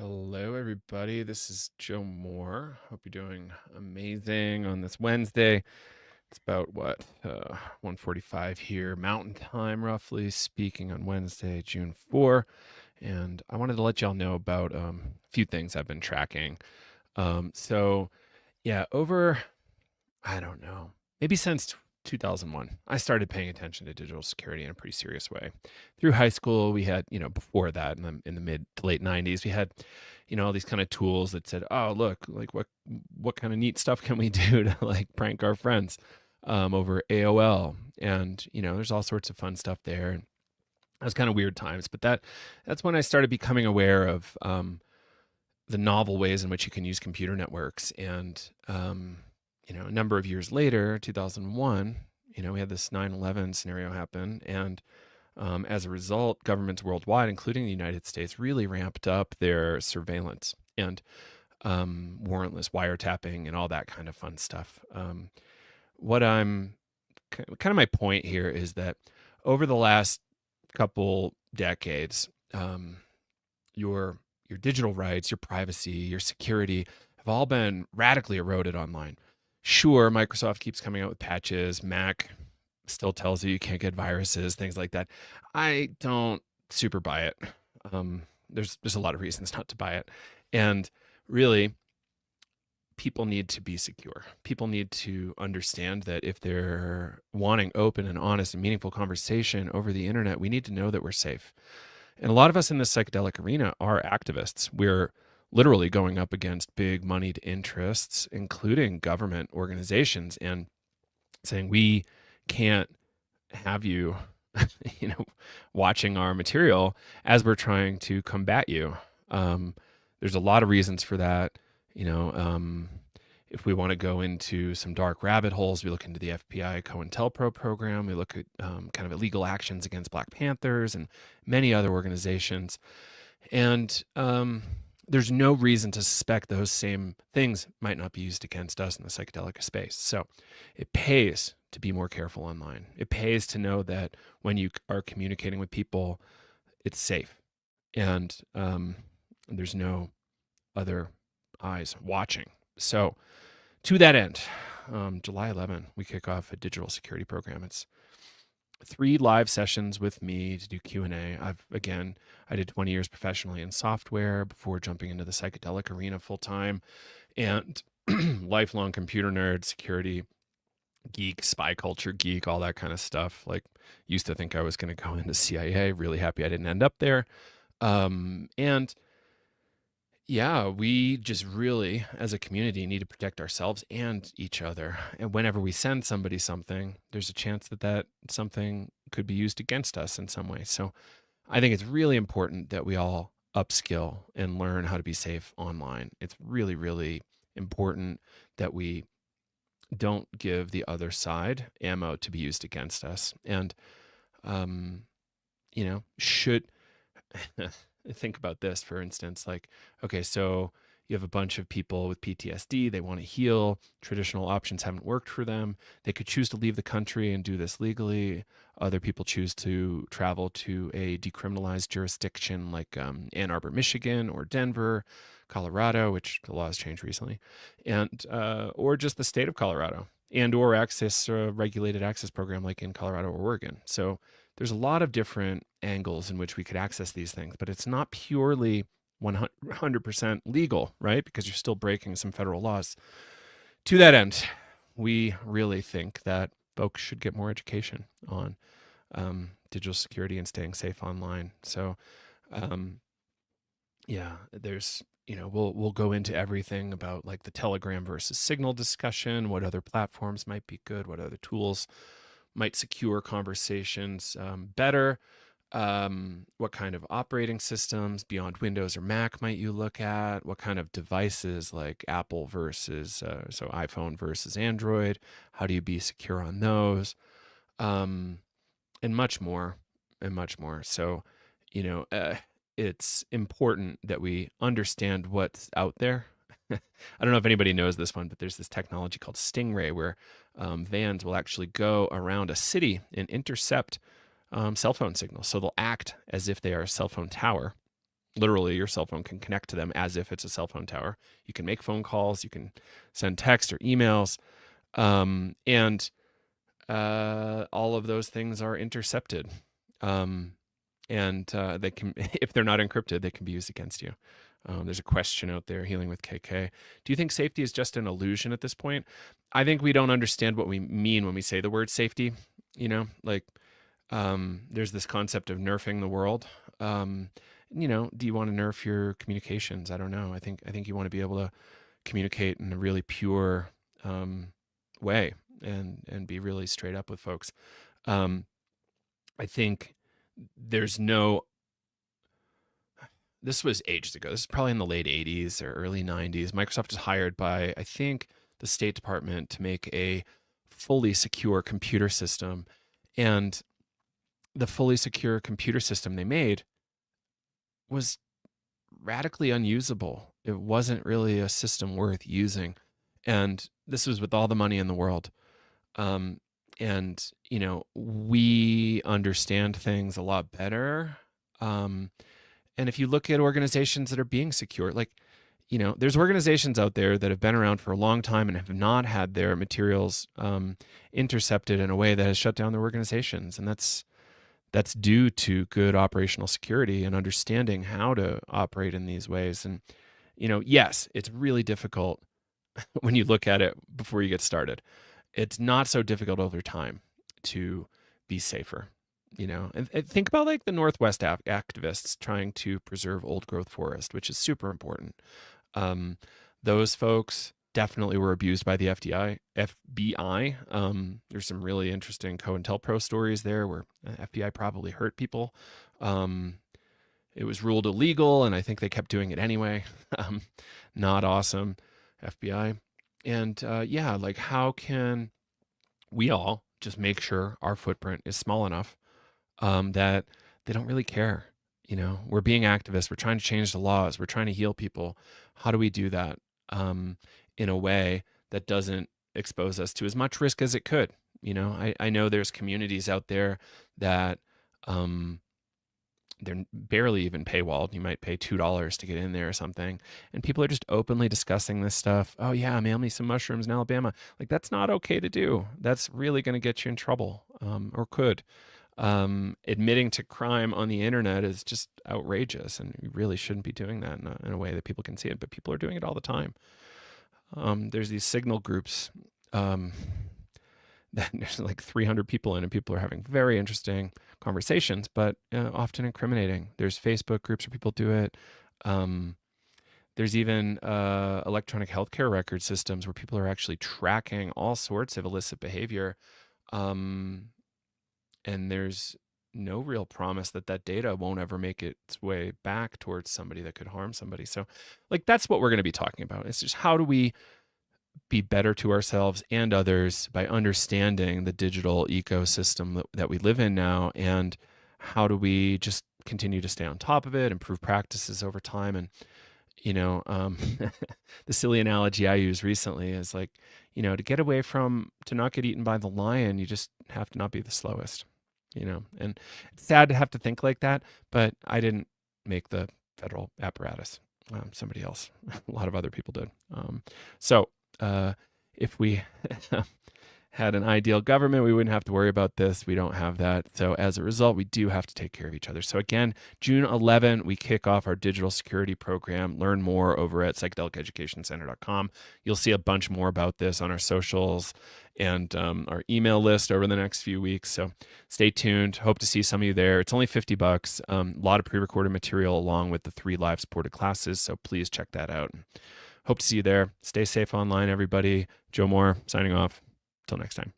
Hello, everybody. This is Joe Moore. Hope you're doing amazing on this Wednesday. It's about 1:45 here, Mountain Time, roughly speaking, on Wednesday, June 4. And I wanted to let y'all know about a few things I've been tracking. So yeah, over I don't know, maybe since 2001, I started paying attention to digital security in a pretty serious way. Through high school, we had, before that, in the mid to late 90s, we had, all these kind of tools that said, "Oh, look, like what kind of neat stuff can we do to like prank our friends over AOL?" And there's all sorts of fun stuff there. And that was kind of weird times, but that's when I started becoming aware of the novel ways in which you can use computer networks. And a number of years later, 2001, we had this 9/11 scenario happen, and as a result, governments worldwide, including the United States, really ramped up their surveillance and warrantless wiretapping and all that kind of fun stuff. What I'm kind of my point here is that over the last couple decades, your digital rights, your privacy, your security have all been radically eroded online. Sure, Microsoft keeps coming out with patches. Mac still tells you can't get viruses, things like that. I don't super buy it. There's a lot of reasons not to buy it, and really, people need to be secure. People need to understand that if they're wanting open and honest and meaningful conversation over the internet, we need to know that we're safe. And a lot of us in the psychedelic arena are activists. We're literally going up against big moneyed interests, including government organizations, and saying we can't have you, you know, watching our material as we're trying to combat you. Um, there's a lot of reasons for that. You know, if we want to go into some dark rabbit holes, we look into the FBI COINTELPRO program. We look at kind of illegal actions against Black Panthers and many other organizations. And there's no reason to suspect those same things might not be used against us in the psychedelic space. So it pays to be more careful online. It pays to know that when you are communicating with people, it's safe and there's no other eyes watching. So to that end, July 11, we kick off a digital security program. It's 3 live sessions with me to do Q&A. I did 20 years professionally in software before jumping into the psychedelic arena full time, and lifelong computer nerd, security geek, spy culture geek, all that kind of stuff. Like, used to think I was going to go into CIA. Really happy I didn't end up there. And yeah, we just really, as a community, need to protect ourselves and each other. And whenever we send somebody something, there's a chance that that something could be used against us in some way. So I think it's really important that we all upskill and learn how to be safe online. It's really, really important that we don't give the other side ammo to be used against us. And, um, should think about this, for instance, like, okay, so you have a bunch of people with PTSD, they want to heal, traditional options haven't worked for them, they could choose to leave the country and do this legally. Other people choose to travel to a decriminalized jurisdiction like Ann Arbor, Michigan, or Denver, Colorado, which the law has changed recently, and or just the state of Colorado, and or access a regulated access program like in Colorado or Oregon. So there's a lot of different angles in which we could access these things, but it's not purely 100% legal, right? Because you're still breaking some federal laws. To that end, we really think that folks should get more education on digital security and staying safe online. So, yeah, there's we'll go into everything about like the Telegram versus Signal discussion, what other platforms might be good, what other tools might secure conversations better. What kind of operating systems beyond Windows or Mac might you look at? What kind of devices like Apple versus, so iPhone versus Android? How do you be secure on those? And much more, and much more. So, you know, uh, it's important that we understand what's out there. I don't know if anybody knows this one, but there's this technology called Stingray where vans will actually go around a city and intercept cell phone signals. So they'll act as if they are a cell phone tower Literally, your cell phone can connect to them as if it's a cell phone tower. You can make phone calls, you can send text or emails, and all of those things are intercepted. And they can, if they're not encrypted, they can be used against you. There's a question out there, Healing with KK. Do you think safety is just an illusion at this point? I think we don't understand what we mean when we say the word safety. Like there's this concept of nerfing the world. Do you want to nerf your communications? I don't know. I think you want to be able to communicate in a really pure way and be really straight up with folks. I think this was ages ago. This is probably in the late 80s or early 90s. Microsoft was hired by, I think, the State Department to make a fully secure computer system. And the fully secure computer system they made was radically unusable. It wasn't really a system worth using. And this was with all the money in the world. We understand things a lot better. And if you look at organizations that are being secure, there's organizations out there that have been around for a long time and have not had their materials intercepted in a way that has shut down their organizations. And that's due to good operational security and understanding how to operate in these ways. And, yes, it's really difficult when you look at it before you get started. It's not so difficult over time to be safer, and think about like the Northwest activists trying to preserve old growth forest, which is super important. Those folks definitely were abused by the FBI. There's some really interesting COINTELPRO stories there where FBI probably hurt people. It was ruled illegal, and I think they kept doing it anyway. Not awesome, FBI. And how can we all just make sure our footprint is small enough that they don't really care? We're being activists. We're trying to change the laws. We're trying to heal people. How do we do that in a way that doesn't expose us to as much risk as it could? I know there's communities out there that they're barely even paywalled. You might pay $2 to get in there or something. And people are just openly discussing this stuff. Oh yeah, mail me some mushrooms in Alabama. Like, that's not okay to do. That's really going to get you in trouble, or could. Admitting to crime on the internet is just outrageous, and you really shouldn't be doing that in a way that people can see it, but people are doing it all the time. There's these signal groups that there's like 300 people in, and people are having very interesting conversations, but often incriminating. There's Facebook groups where people do it. There's even electronic healthcare record systems where people are actually tracking all sorts of illicit behavior. And there's no real promise that data won't ever make its way back towards somebody that could harm somebody. So that's what we're going to be talking about. It's just, how do we be better to ourselves and others by understanding the digital ecosystem that we live in now, and how do we just continue to stay on top of it, improve practices over time. And the silly analogy I use recently is to not get eaten by the lion, you just have to not be the slowest. And it's sad to have to think like that, but I didn't make the federal apparatus. Somebody else, a lot of other people did. If we had an ideal government, we wouldn't have to worry about this. We don't have that. So as a result, we do have to take care of each other. So again, June 11, we kick off our digital security program. Learn more over at psychedeliceducationcenter.com. You'll see a bunch more about this on our socials and our email list over the next few weeks. So stay tuned. Hope to see some of you there. It's only $50. A lot of pre-recorded material along with the 3 live supported classes. So please check that out. Hope to see you there. Stay safe online, everybody. Joe Moore signing off. Till next time.